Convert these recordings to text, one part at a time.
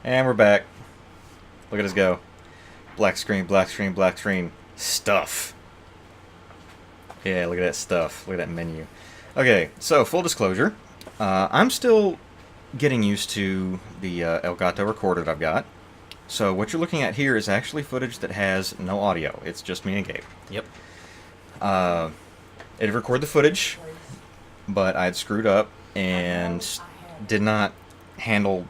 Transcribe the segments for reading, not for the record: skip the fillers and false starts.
And we're back. Look at us go. Black screen, black screen, black screen. Stuff. Yeah, look at that stuff. Look at that menu. Okay, so full disclosure. I'm still getting used to the Elgato recorder that I've got. So what you're looking at here is actually footage that has no audio. It's just me and Gabe. Yep. It recorded the footage, but I had screwed up and did not handle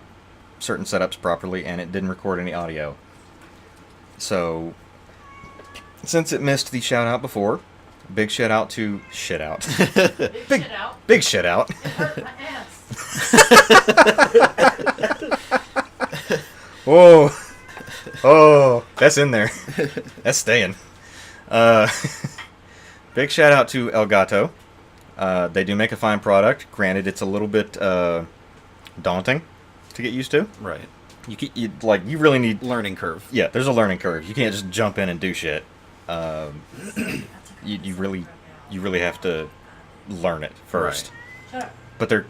certain setups properly, and it didn't record any audio. So, since it missed the shout out before, big shout out to shit out. Big shit out. Big shit out. It hurt my ass. Whoa. Oh, that's in there. That's staying. Big shout out to Elgato. They do make a fine product. Granted, it's a little bit daunting to get used to. Right. You really need Learning curve. Yeah, there's a learning curve. You can't just jump in and do shit. You really have to learn it first. Right. Shut up. But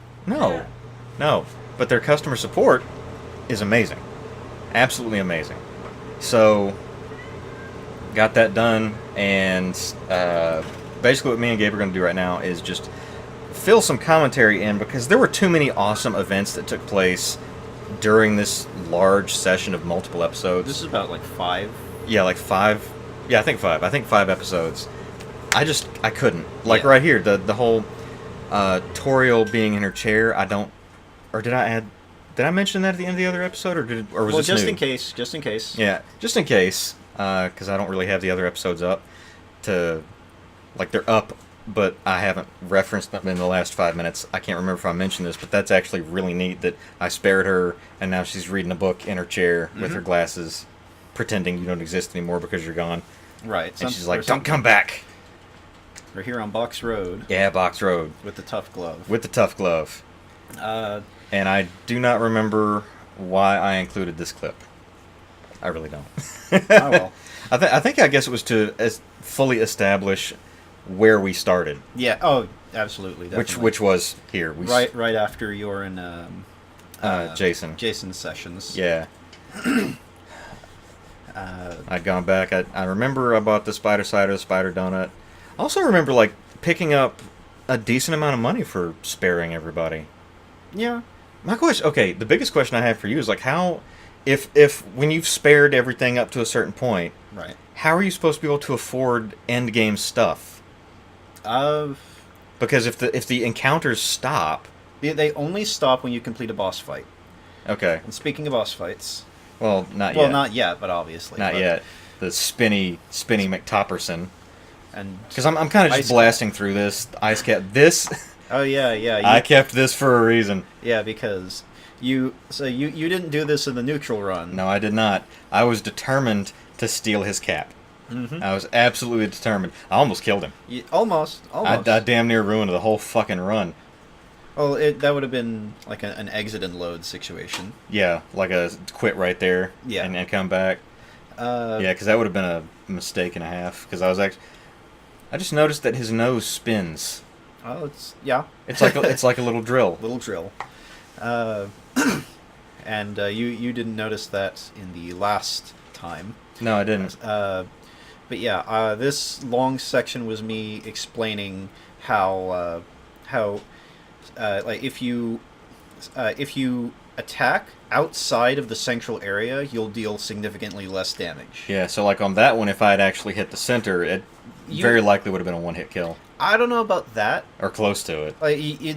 but their customer support is amazing, absolutely amazing. So got that done, and basically what me and Gabe are going to do right now is just fill some commentary in, because there were too many awesome events that took place during this large session of multiple episodes. This is about like 5. Yeah, like 5. Yeah, I think 5. I think 5 episodes. I couldn't. Like Yeah. right here, the whole Toriel being in her chair. Did I mention that at the end of the other episode, or was Well, this just new? in case. Just in case. Yeah, just in case, because I don't really have the other episodes up they're up, but I haven't referenced them in the last 5 minutes. I can't remember if I mentioned this, but that's actually really neat that I spared her, and now she's reading a book in her chair with her glasses, pretending you don't exist anymore because you're gone. Right. And she's like, "Don't come back." We're here on Box Road Yeah, Box Road. with the tough glove. With the tough glove. And I do not remember why I included this clip. I really don't. Oh well. I guess it was to fully establish where we started, Yeah. Oh, absolutely. Definitely. which was here. right after you're in Jason. Jason's sessions. Yeah. I'd gone back. I remember I bought the spider cider, the spider donut. I also remember picking up a decent amount of money for sparing everybody. Yeah. My question, okay, the biggest question I have for you is how, if when you've spared everything up to a certain point, Right. how are you supposed to be able to afford end game stuff? Because if the encounters stop, They only stop when you complete a boss fight. okay, And speaking of boss fights, well, not well, yet, not yet, but obviously. not but- yet. The spinny McTopperson. And Because I'm kind of just Ice blasting through this ice cap. This oh yeah. I kept this for a reason. Yeah, because you didn't do this in the neutral run. No, I did not. I was determined to steal his cap. Mm-hmm. I was absolutely determined. I almost killed him. Almost. I damn near ruined the whole fucking run. Well, that would have been like an exit and load situation. Yeah, like a quit right there. Yeah. And come back. Yeah, because that would have been a mistake and a half. Because I just noticed that his nose spins. Oh, yeah. It's like a little drill. Little drill. And you didn't notice that in the last time. No, I didn't. But yeah, this long section was me explaining how like if you attack outside of the central area, you'll deal significantly less damage. Yeah, so on that one, if I had actually hit the center, it very likely would have been a one-hit kill. I don't know about that. Or close to it.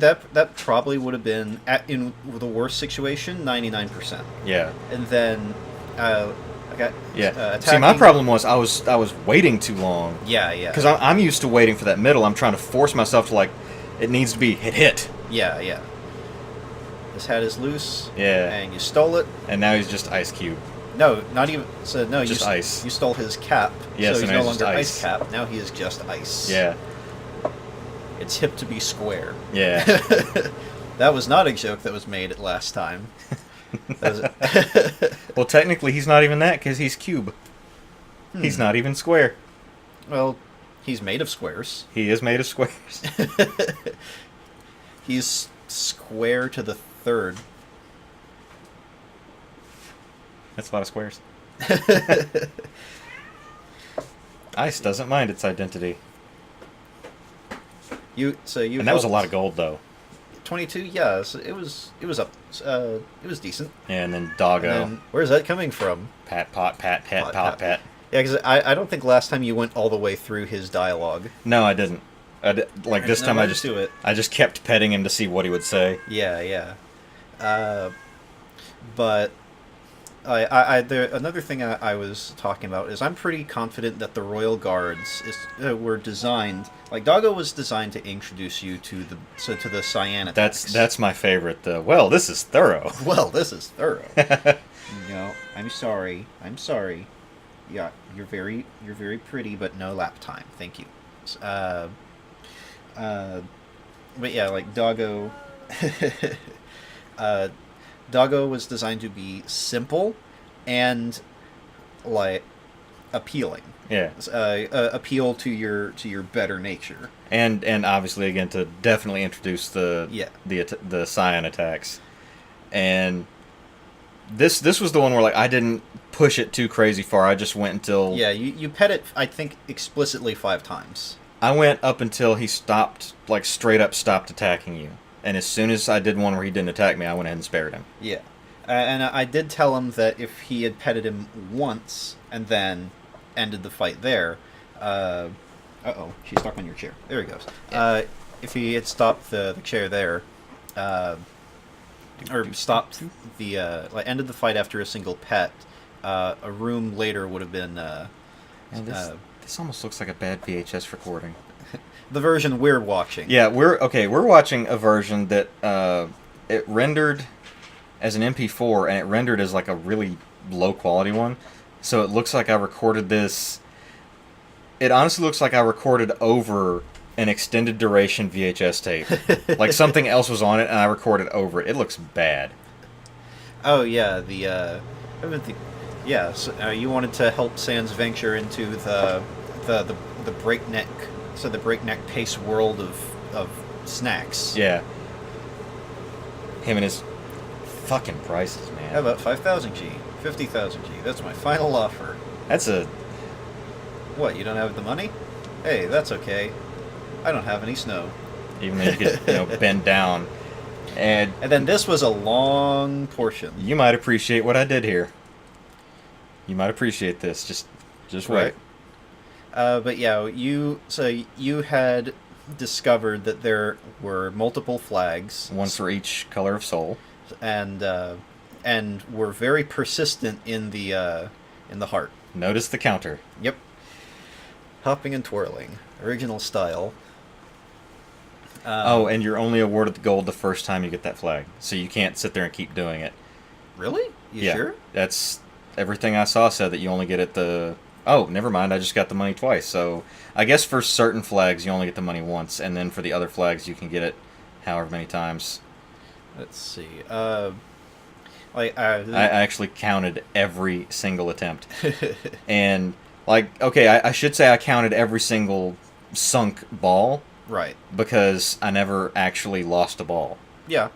That probably would have been in the worst situation 99%. Yeah. And then I got See, my problem was I was waiting too long. Yeah. Because I'm used to waiting for that middle. I'm trying to force myself to it needs to be hit. Yeah. His head is loose. Yeah. And you stole it. And now he's just Ice Cube. No, not even. So no, just ice. You stole his cap. Yes, so he's and no now he's longer just ice cap. Now he is just ice. Yeah. It's hip to be square. Yeah. That was not a joke that was made at last time. Well, technically, he's not even that because he's cube. He's not even square. Well, he's made of squares. He is made of squares. He's square to the third. That's a lot of squares. Ice doesn't mind its identity. You And that was a lot of gold, though. 22. Yes, it was up. It was decent. And then Doggo. And then, where's that coming from? Pat, pot, pat, pat, Pot, pot, pat. pat. Yeah, because I don't think last time you went all the way through his dialogue. No, I didn't. Like this No, time, let's do it. I just kept petting him to see what he would say. Yeah. But another thing I was talking about is I'm pretty confident that the Royal Guards were designed, like Doggo was designed to introduce you to the cyan attacks. That's my favorite. Well, this is thorough. Well, this is thorough. I'm sorry. Yeah, you're very pretty, but no lap time. Thank you. But yeah, like Doggo. Doggo was designed to be simple and like appealing. Yeah. Appeal to your better nature. And obviously again to definitely introduce the cyan attacks. And this was the one where like I didn't push it too crazy far. I just went until you pet it, I think, explicitly 5 times. I went up until he stopped, like straight up stopped attacking you. And as soon as I did one where he didn't attack me, I went ahead and spared him. Yeah. And I did tell him that if he had petted him once and then ended the fight there, uh-oh, she's stuck on your chair. There he goes. Yeah. If he had stopped the chair there, or stopped ended the fight after a single pet, a room later would have been... This almost looks like a bad VHS recording. The version we're watching. Yeah, we're watching a version that it rendered as an MP4 and it rendered as like a really low quality one. So it looks like I recorded this. It honestly looks like I recorded over an extended duration VHS tape. Like something else was on it and I recorded over it. It looks bad. Oh yeah, so, you wanted to help Sans venture into the breakneck, the breakneck pace world of snacks. Yeah. Him and his fucking prices, man. How about 5,000 G, 50,000 G? That's my final offer. That's a... What? You don't have the money? Hey, that's okay. I don't have any snow. Even though you could, bend down. And then this was a long portion. You might appreciate what I did here. You might appreciate this. Just wait. Right. But yeah, you had discovered that there were multiple flags, one for each color of soul, and were very persistent in the heart. Notice the counter. Yep. Hopping and twirling, original style. And you're only awarded the gold the first time you get that flag, so you can't sit there and keep doing it. Really? You sure? That's everything I saw said that you only get it the... Oh, never mind, I just got the money twice. So I guess for certain flags you only get the money once, and then for the other flags you can get it however many times. Let's see. I actually counted every single attempt. And, I should say I counted every single sunk ball. Right. Because I never actually lost a ball. Yeah.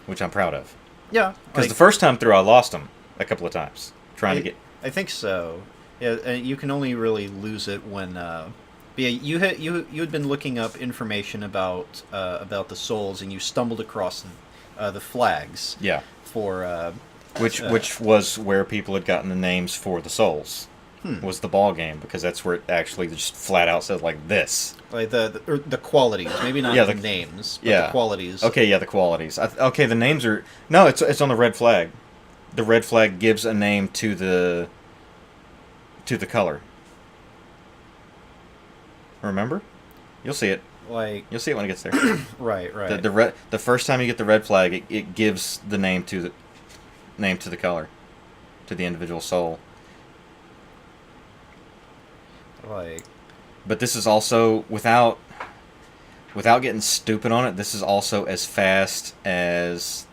Which I'm proud of. Yeah. Because the first time through I lost them a couple of times. I think so. Yeah, and you can only really lose it when... yeah, you had been looking up information about the souls, and you stumbled across the flags. Yeah. For which was where people had gotten the names for the souls. Was the ball game, because that's where it actually just flat out says like this. Like the qualities, maybe not the names, but the qualities. Okay, yeah, the qualities. Okay, the names are... No, it's on the red flag. The red flag gives a name to the color. Remember? You'll see it. You'll see it when it gets there. Right. The first time you get the red flag, it gives the name to the color, to the individual soul. But this is also, without getting stupid on it, this is also as fast as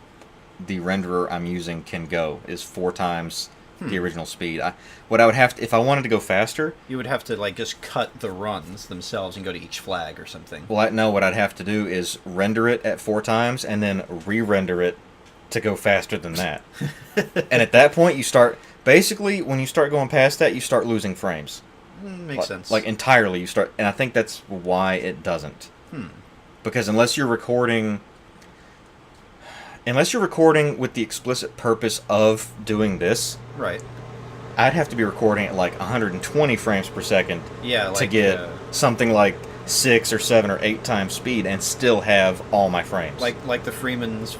the renderer I'm using can go, is 4 times the original speed. What I would have to, if I wanted to go faster... You would have to, just cut the runs themselves and go to each flag or something. Well, what I'd have to do is render it at 4 times and then re-render it to go faster than that. And at that point, you start... Basically, when you start going past that, you start losing frames. Makes sense. Like, entirely, you start... And I think that's why it doesn't. Because unless you're recording... Unless you're recording with the explicit purpose of doing this... Right. I'd have to be recording at, like, 120 frames per second to get something like 6 or 7 or 8 times speed and still have all my frames. Like the Freeman's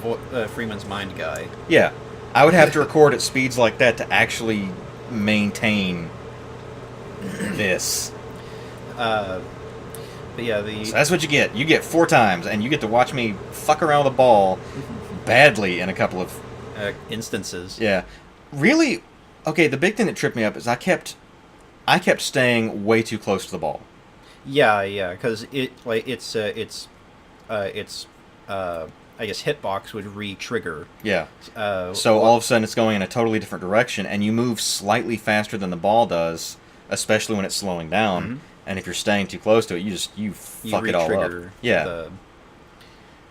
Mind guy. Yeah. I would have to record at speeds like that to actually maintain this. But yeah, So that's what you get. You get 4 times, and you get to watch me fuck around with the ball badly in a couple of... instances. Yeah. Really, okay, the big thing that tripped me up is I kept staying way too close to the ball. Yeah, because I guess hitbox would re-trigger. Yeah. So all of a sudden it's going in a totally different direction, and you move slightly faster than the ball does, especially when it's slowing down. Mm-hmm. And if you're staying too close to it, you fuck it all up. Yeah.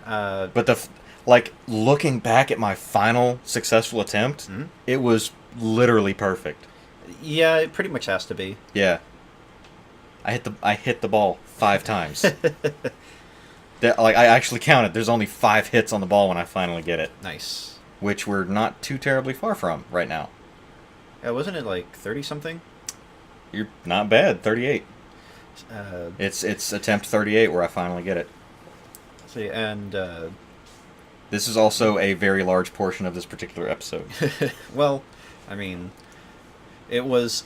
But looking back at my final successful attempt, it was literally perfect. Yeah, it pretty much has to be. Yeah. I hit the ball 5 times. I actually counted. There's only 5 hits on the ball when I finally get it. Nice. Which we're not too terribly far from right now. Yeah, wasn't it like 30-something? You're not bad. 38. It's attempt 38 where I finally get it. See, and this is also a very large portion of this particular episode. Well, I mean, it was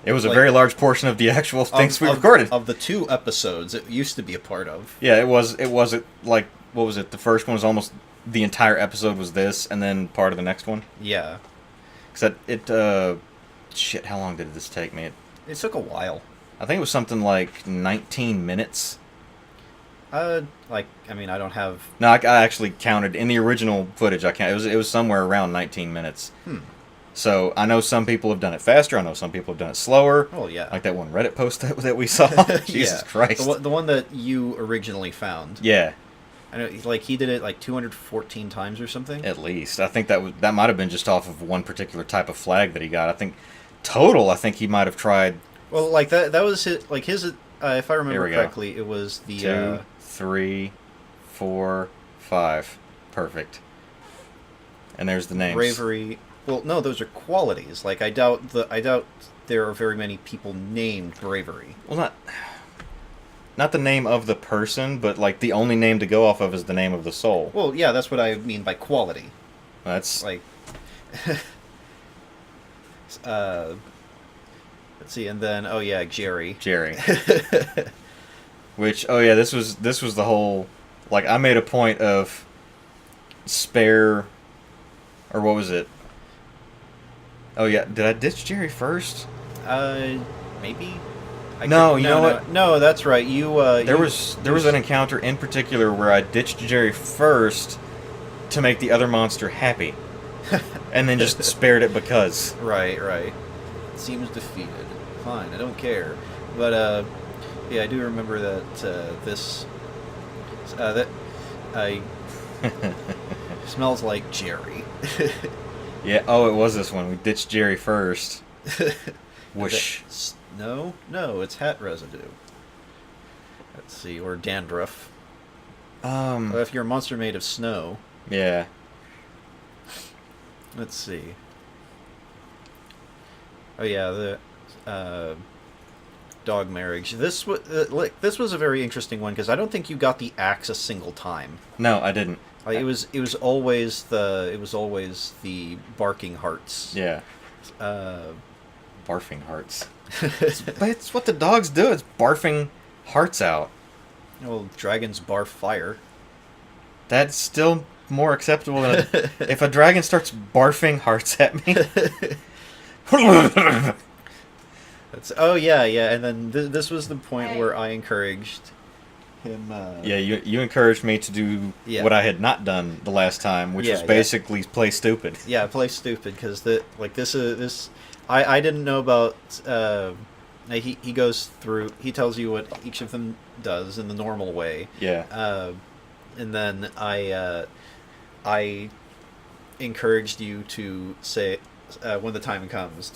a very large portion of the actual things we recorded. Of the 2 episodes it used to be a part of. Yeah, it was like, what was it? The first one was almost the entire episode was this, and then part of the next one. Yeah. Because shit, how long did this take me? It took a while. I think it was something like 19 minutes. I don't have... No, I actually counted. In the original footage, I counted. It was somewhere around 19 minutes. So, I know some people have done it faster. I know some people have done it slower. Oh, yeah. Like that one Reddit post that we saw. Jesus Christ. The one that you originally found. Yeah. I know, he did it 214 times or something. At least. I think that might have been just off of one particular type of flag that he got. I think he might have tried... Well, that was his, if I remember correctly, it was the... 2, 3, 4, 5. Perfect. And there's the names. Bravery... Well, no, those are qualities. I doubt there are very many people named Bravery. Well, not the name of the person, but the only name to go off of is the name of the soul. Well, yeah, that's what I mean by quality. That's let's see, and then Jerry. Which this was the whole I made a point of spare, or what was it? Oh yeah, did I ditch Jerry first? Maybe. No, you know what? No, that's right. There was an encounter in particular where I ditched Jerry first to make the other monster happy, and then just spared it because. Right. Seems defeated. Fine, I don't care. But I do remember that I smells like Jerry. Yeah. Oh, it was this one. We ditched Jerry first. Whoosh. No, it's hat residue. Let's see, or dandruff. Well, if you're a monster made of snow. Yeah. Let's see. Oh yeah, the dog marriage. This was a very interesting one because I don't think you got the axe a single time. No, I didn't. It was always the barking hearts. Yeah. Barfing hearts. It's what the dogs do. It's barfing hearts out. Well, dragons barf fire. That's still more acceptable than if a dragon starts barfing hearts at me. And then this was the point where I encouraged him. Yeah, you encouraged me to do what I had not done the last time, which was basically play stupid. Yeah, play stupid because I didn't know about. He goes through. He tells you what each of them does in the normal way. Yeah. And then I encouraged you to say when the time comes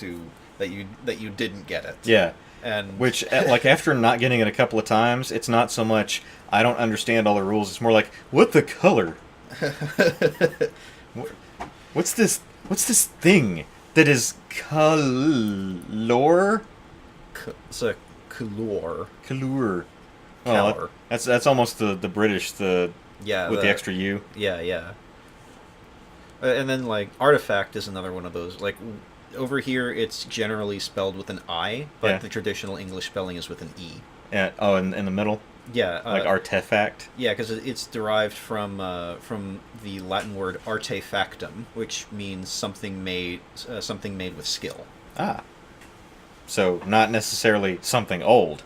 that you didn't get it. Yeah. And Which, like, after not getting it a couple of times, it's not so much, I don't understand all the rules. It's more like, what the color? What's this thing that is color? it's a color. Color. Color. Well, that's almost the British, Yeah, with the extra U. Yeah. And then like artifact is another one of those. Like over here, it's generally spelled with an I, but Yeah. the traditional English spelling is with an E. Yeah. Oh, in the middle? Yeah, Like artefact? yeah, because it's derived from the Latin word artefactum, which means something made with skill. Ah. So, not necessarily something old.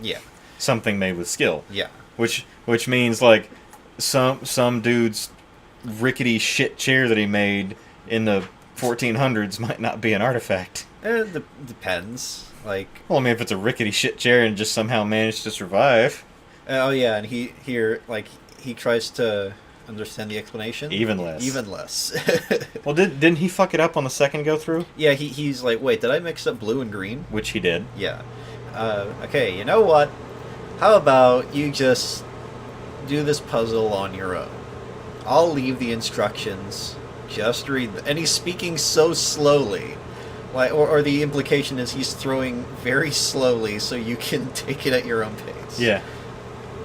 Yeah, Something made with skill. yeah. Which means, like, some dude's rickety shit chair that he made in the 1400s might not be an artifact. It depends. Like, Well, I mean, if it's a rickety shit chair and just somehow managed to survive, oh yeah, and he tries to understand the explanation. Even less. Even less. well, didn't he fuck it up on the second go through? Yeah, he's like, wait, did I mix up blue and green? Which he did. Yeah. Okay, you know what? How about you just do this puzzle on your own? I'll leave the instructions. Just read them. And he's speaking so slowly. Like, or the implication is he's throwing very slowly so you can take it at your own pace. Yeah.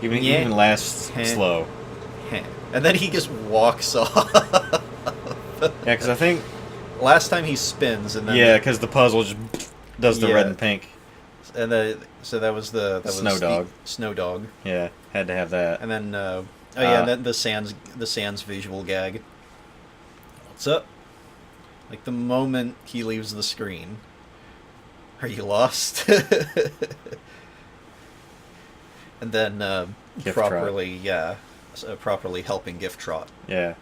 Even last slow. And then he just walks off. Yeah, because I think... Last time he spins and then... Yeah, because the puzzle just does the Yeah. red and pink. And so that was Snow Dog. Snow Dog. Yeah, had to have that. And then and then the Sans visual gag. What's up? Like the moment he leaves the screen. Are you lost? And then Gift properly properly helping Gift Trot. Yeah.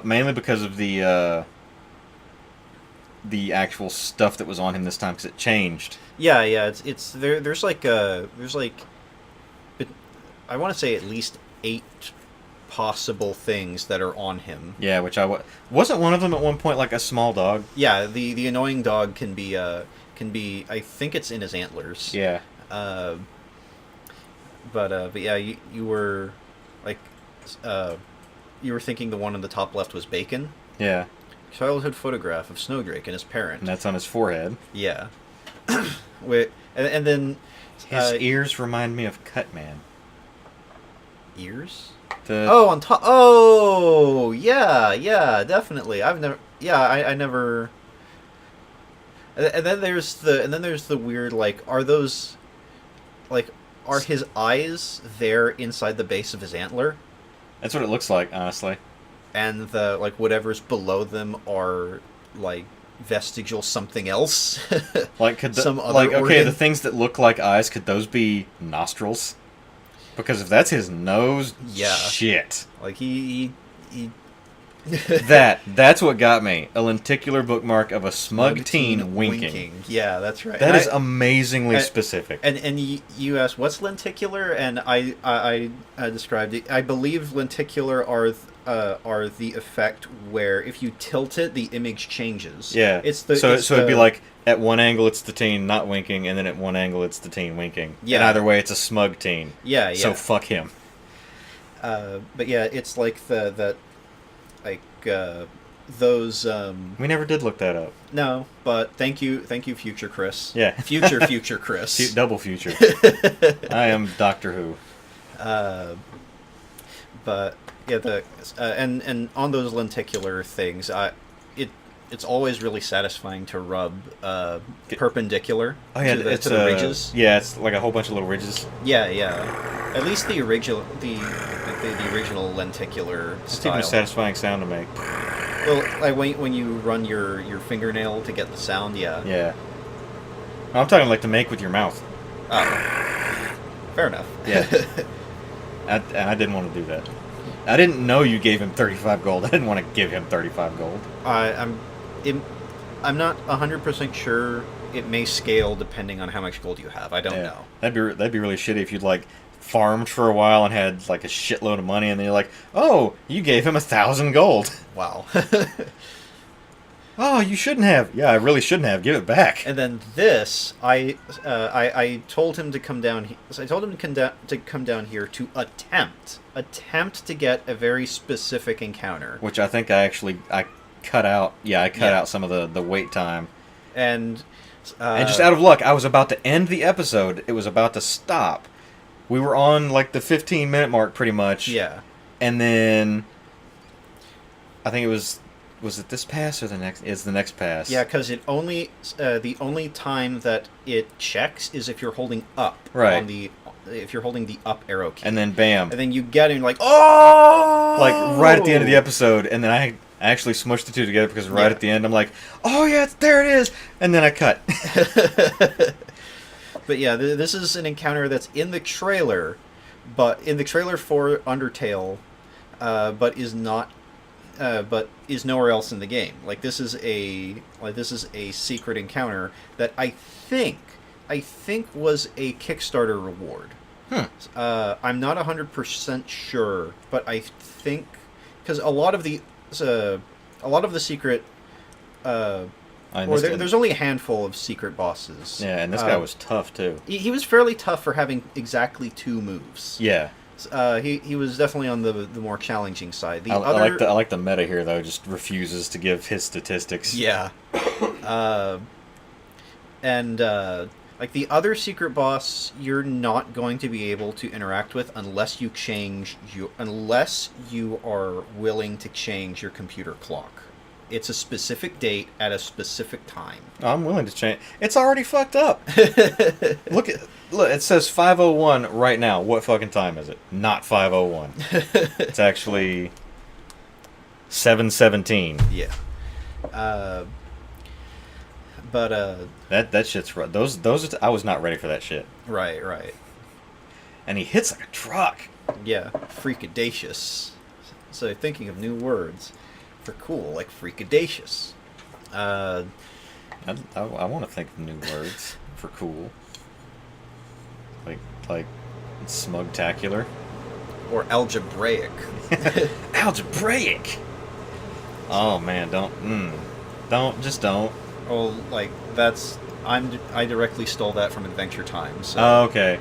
Mainly because of the actual stuff that was on him this time, because it changed. Yeah, it's there's like I want to say at least 8 possible things that are on him. Yeah, which wasn't one of them at one point like a small dog. Yeah, the annoying dog can be I think it's in his antlers. Yeah. But yeah, you were like you were thinking the one on the top left was Bacon. Yeah. Childhood photograph of Snowdrake and his parent. And that's on his forehead. Yeah. and then His ears remind me of Cutman. Ears? Oh, on top. Oh, yeah, definitely. I've never. Yeah, I never. And then there's the weird, like, are those, like, are his eyes there inside the base of his antler? That's what it looks like, honestly. And the, like, whatever's below them are, like, vestigial something else. Like, could some other like, okay, organ? the things that look like eyes, could those be nostrils? Because if that's his nose, Yeah. shit. Like, he That's what got me. A lenticular bookmark of a smug teen winking. Yeah, that's right. That And is amazingly specific. And you asked what's lenticular, and I described it. I believe lenticular are the effect where if you tilt it, the image changes. Yeah. It's the so it's it'd be the- like at one angle it's the teen not winking, and then at one angle it's the teen winking. Yeah. And either way, it's a smug teen. Yeah. So fuck him. But yeah, it's like those. We never did look that up. No, but thank you, future Chris. Yeah. future Chris. Double future. I am Doctor Who. But yeah, and on those lenticular things, it's always really satisfying to rub perpendicular Oh yeah, to it's the ridges. Yeah, it's like a whole bunch of little ridges. Yeah. At least the original lenticular It's style. even a satisfying sound to make. Well, like when you run your fingernail to get the sound. Yeah. Yeah. I'm talking like to make with your mouth. Oh. Fair enough. Yeah. And I didn't want to do that. I didn't know you gave him 35 gold. I didn't want to give him 35 gold. I'm not 100% sure. It may scale depending on how much gold you have. I don't know. That'd be really shitty if you'd like farmed for a while and had like a shitload of money, and then you're like, oh, you gave him 1,000 gold. Wow. Oh, you shouldn't have. Yeah, I really shouldn't have. Give it back. And then this, I told him to come down. I told him to come down here to attempt to get a very specific encounter. Which I think I cut out. Yeah, I cut out some of the wait time. And just out of luck, I was about to end the episode. It was about to stop. We were on like the 15-minute mark, pretty much. Yeah. And then I think it was it this pass or the next? It's the next pass. Yeah, because it only the only time that it checks is if you're holding up. Right. If you're holding the up arrow key. And then bam. And then you get it and you're like, oh! Like right at the end of the episode, and then I actually smushed the two together because right at the end I'm like, oh yeah, there it is, and then I cut. But yeah, this is an encounter that's in the trailer, but in the trailer for Undertale, but is not. But is nowhere else in the game. Like this is a secret encounter that I think was a Kickstarter reward. I'm not 100% sure, but I think because a lot of the secret. There's only a handful of secret bosses. Yeah, and this guy was tough too. He was fairly tough for having exactly 2 moves. Yeah. He was definitely on the more challenging side. I like the meta here though. Just refuses to give his statistics. Yeah. Like the other secret boss, you're not going to be able to interact with unless you are willing to change your computer clock. It's a specific date at a specific time. I'm willing to change. It's already fucked up. Look, it says 5:01 right now. What fucking time is it? Not 5:01. It's actually 7:17. Yeah. That shit's right. Those I was not ready for that shit. Right. And he hits like a truck. Yeah, freakadacious. So thinking of new words for cool, like freakadacious. I want to think of new words for cool. Like smugtacular. Or algebraic. Algebraic! Oh man, don't. Oh, like I directly stole that from Adventure Time. So. Oh, okay.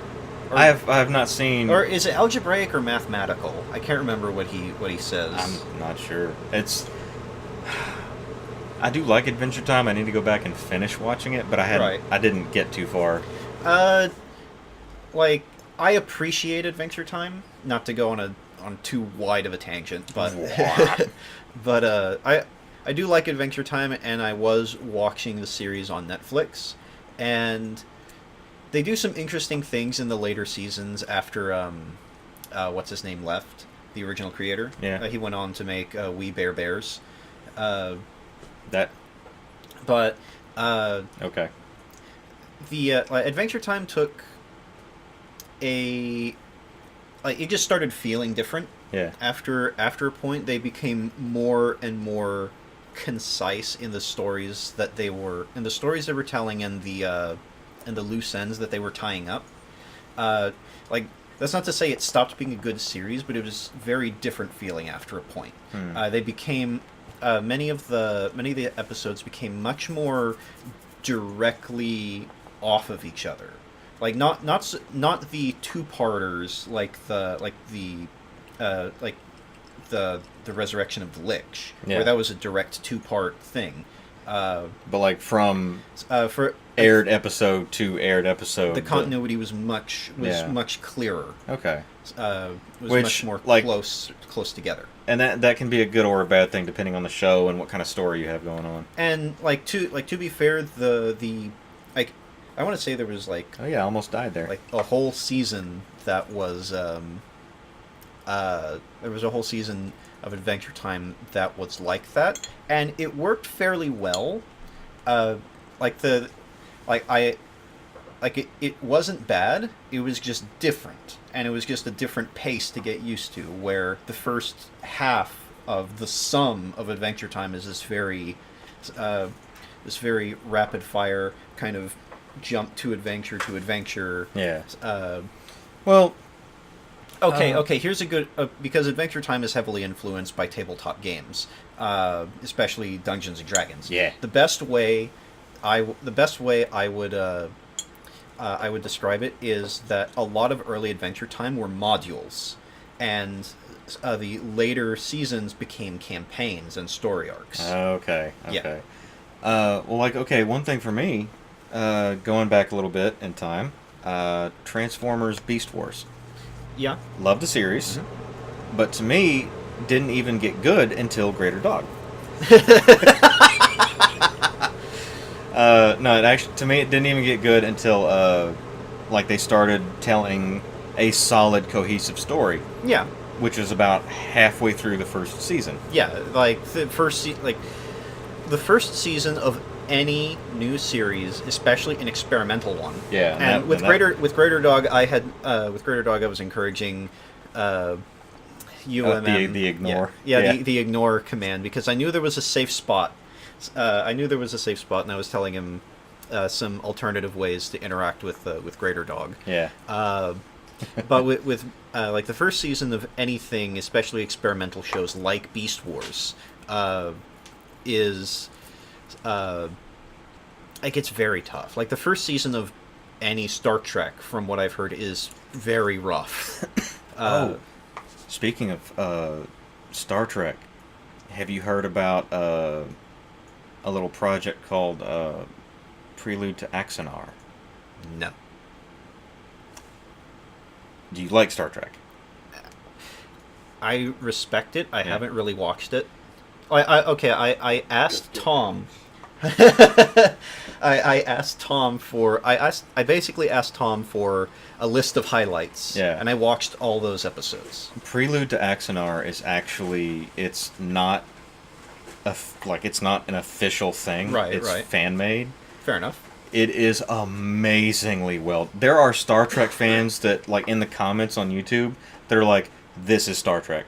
I have not seen. Or is it algebraic or mathematical? I can't remember what he says. I'm not sure. I do like Adventure Time. I need to go back and finish watching it, but I didn't get too far. Like I appreciate Adventure Time. Not to go on too wide of a tangent, but but I do like Adventure Time, and I was watching the series on Netflix, and they do some interesting things in the later seasons after what's his name left, the original creator. Yeah. He went on to make We Bare Bears. That. But okay. The Adventure Time took it just started feeling different. Yeah. After a point, they became more and more concise in the stories that they were telling, and the loose ends that they were tying up. Like that's not to say it stopped being a good series, but it was very different feeling after a point. They became many of the episodes became much more directly off of each other. Like not the two-parters like the resurrection of the Lich, where that was a direct 2-part thing. But like from for aired episode to aired episode, the continuity was much clearer. Okay. Was much more close together. And that can be a good or a bad thing depending on the show and what kind of story you have going on. And to be fair, the I want to say there was oh yeah, I almost died there. Like a whole season that was there was a whole season of Adventure Time that was like that, and it worked fairly well. It wasn't bad. It was just different, and it was just a different pace to get used to. Where the first half of the sum of Adventure Time is this very rapid fire kind of jump to adventure. Yeah. Well, Okay. Here's a good because Adventure Time is heavily influenced by tabletop games, especially Dungeons and Dragons. Yeah. The best way I would describe it is that a lot of early Adventure Time were modules, and the later seasons became campaigns and story arcs. Okay. Yeah. One thing for me, going back a little bit in time, Transformers Beast Wars. Yeah. Loved the series, but to me, didn't even get good until Greater Dog. To me, it didn't even get good until, they started telling a solid, cohesive story, Yeah. which was about halfway through the first season. Yeah, the first season of any new series, especially an experimental one. Yeah, and with Greater Dog, I was encouraging UMM the ignore. the ignore command, because I knew there was a safe spot. And I was telling him some alternative ways to interact with Greater Dog. Yeah. But with the first season of anything, especially experimental shows like Beast Wars, it's very tough. Like the first season of any Star Trek, from what I've heard, is very rough. Speaking of Star Trek, have you heard about a little project called Prelude to Axanar? No. Do you like Star Trek? I respect it. I haven't really watched it. I asked Tom. I basically asked Tom for a list of highlights. Yeah. And I watched all those episodes. Prelude to Axanar is actually, it's not an official thing. Right, it's right. fan made. Fair enough. It is amazingly well. There are Star Trek fans that, in the comments on YouTube, they're like, "This is Star Trek."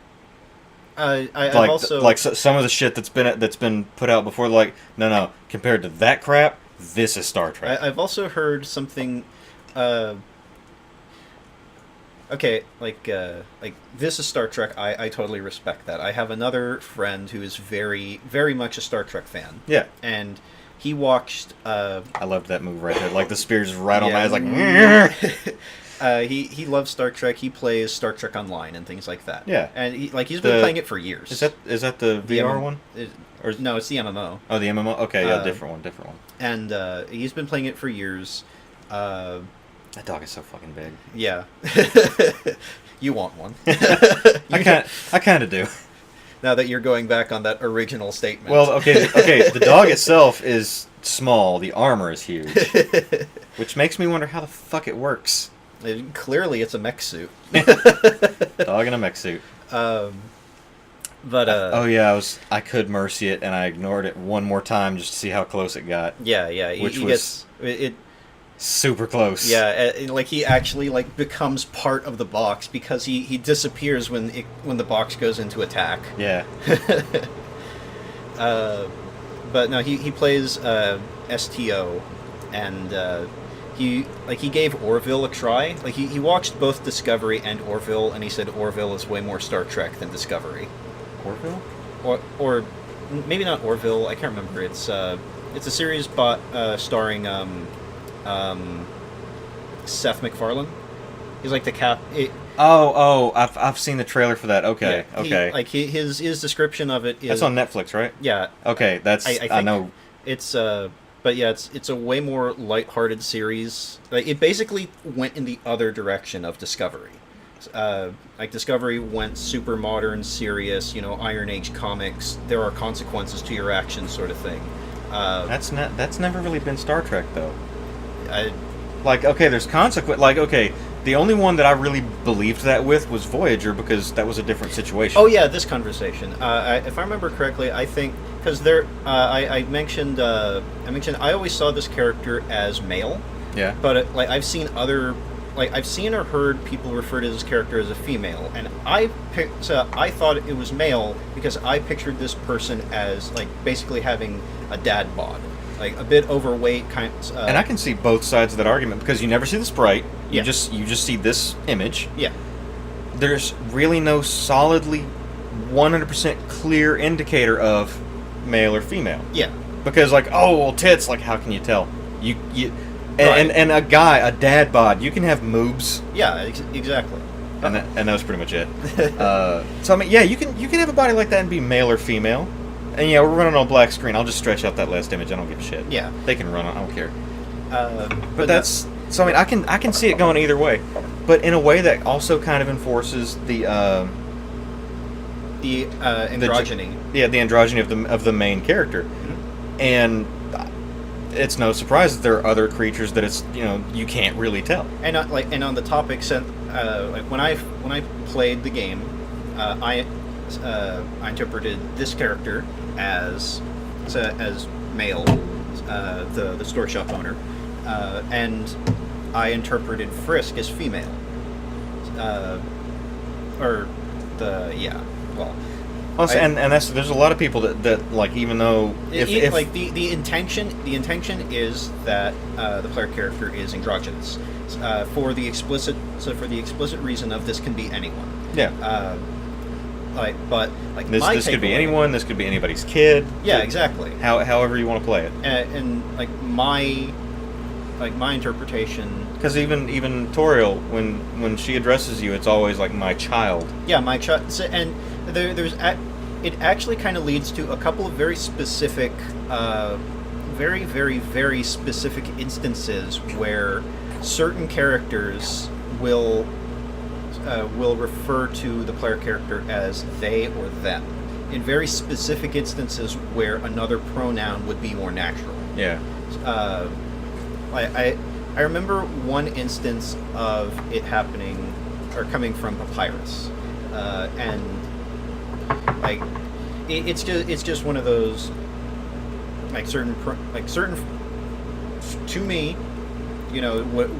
I've also some of the shit that's been put out before, no, compared to that crap, this is Star Trek. I've also heard something. This is Star Trek. I totally respect that. I have another friend who is very, very much a Star Trek fan. Yeah. And he watched. I loved that move right there. Like the spears right on my eyes, he loves Star Trek. He plays Star Trek Online and things like that. Yeah. And he's been playing it for years. Is that the VR one? No, it's the MMO. Oh, the MMO. Okay, yeah, different one. And he's been playing it for years. That dog is so fucking big. Yeah. You want one. I kind of do. Now that you're going back on that original statement. Well, okay. The dog itself is small. The armor is huge, which makes me wonder how the fuck it works. Clearly, it's a mech suit. Dog in a mech suit. I could mercy it, and I ignored it one more time just to see how close it got. Yeah. Which was super close. Yeah, he actually becomes part of the box because he disappears when the box goes into attack. Yeah. But no, he plays STO, and he gave Orville a try. He watched both Discovery and Orville, and he said Orville is way more Star Trek than Discovery. Orville? Or maybe not Orville. I can't remember. It's a series starring Seth MacFarlane. He's like the cap. I've seen the trailer for that. Okay, yeah, okay. His description of it is that's on Netflix, right? Yeah. Okay, that's I know. It's but yeah, it's a way more lighthearted series. It basically went in the other direction of Discovery. Discovery went super modern, serious. Iron Age comics. There are consequences to your actions, sort of thing. That's never really been Star Trek though. There's consequence. The only one that I really believed that with was Voyager, because that was a different situation. Oh yeah, this conversation. If I remember correctly, I think because I mentioned I always saw this character as male. Yeah. But I've seen or heard people refer to this character as a female, and I thought it was male because I pictured this person as basically having a dad bod. A bit overweight, and I can see both sides of that argument, because you never see the sprite. You Yeah. just see this image. Yeah. there's really no solidly 100% clear indicator of male or female. Yeah. Because like, oh, well, tits, like, how can you tell? You Right. and a guy, a dad bod, you can have moobs, Yeah, exactly. and that was pretty much it. So I mean, yeah, you can have a body like that and be male or female. And yeah, we're running on black screen. I'll just stretch out that last image. I don't give a shit. Yeah. They can run on. I don't care. But That's so. I mean, I can see it going either way, but in a way that also kind of enforces the androgyny. the androgyny of the main character, and it's no surprise that there are other creatures that it's you can't really tell. And on the topic, like when I played the game, I interpreted this character as male, the store shop owner, and I interpreted Frisk as female, Also, and there's a lot of people that like, even though if like the intention is that the player character is androgynous, for the explicit reason of this can be anyone. yeah. This This could be anyone. This could be anybody's kid. Yeah, exactly. However you want to play it. And like my interpretation. Because even Toriel, when she addresses you, it's always like my child. Yeah, my child. And it actually kind of leads to a couple of very specific, very, very, very specific instances where certain characters will refer to the player character as they or them, in very specific instances where another pronoun would be more natural. Yeah. I remember one instance of it happening or coming from Papyrus, and like it's just one of those certain to me,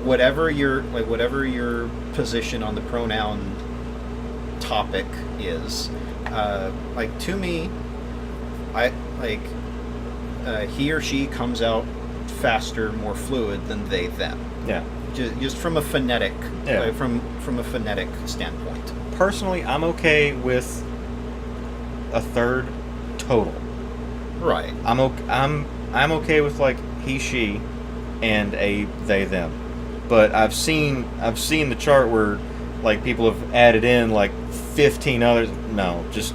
whatever your position on the pronoun topic is, to me, he or she comes out faster, more fluid than they them. Yeah. Just from a phonetic, Yeah. from a phonetic standpoint. Personally, I'm okay with a third total. Right. I'm okay with like he, she, and a they, them. But I've seen the chart where like people have added in like 15 others. No, just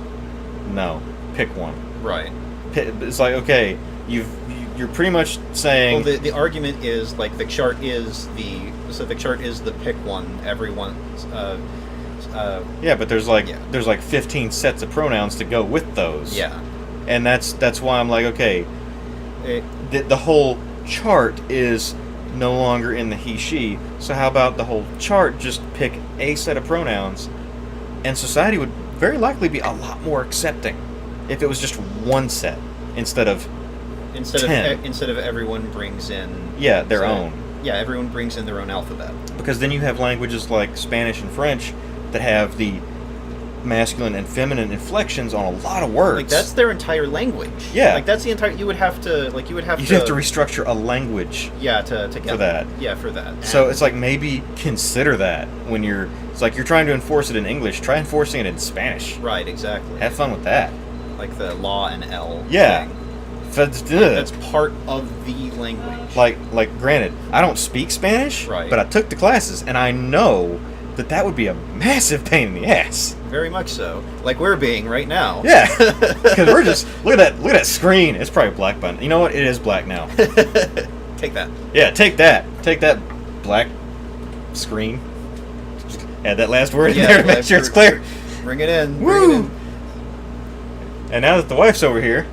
no. Pick one. Right. It's like, okay, you're pretty much saying. Well, the argument is like the chart is the pick one. Everyone's. Yeah, but there's like Yeah. there's like 15 sets of pronouns to go with those. Yeah. And that's why I'm like, okay, the whole chart is no longer in the he, she. So how about the whole chart just pick a set of pronouns, and society would very likely be a lot more accepting if it was just one set instead of 10. Instead of everyone brings in their own. Yeah, everyone brings in their own alphabet. Because then you have languages like Spanish and French that have the masculine and feminine inflections on a lot of words. Like that's their entire language. Yeah. Like that's the entire. You would have to restructure a language. Yeah, to get for that. Yeah, for that. So it's like, maybe consider that when it's like you're trying to enforce it in English. Try enforcing it in Spanish. Right. Exactly. Have fun with that. Like the law and L. Yeah. Thing. That's That's part of the language. like granted, I don't speak Spanish, Right. but I took the classes, and I know that would be a massive pain in the ass. Very much so. Like we're being right now. Yeah, because we're just look at that screen. It's probably black button. You know what? It is black now. Take that. Yeah, take that black screen. Just add that last word in there to make sure it's clear. Bring it in. Woo! And now that the wife's over here,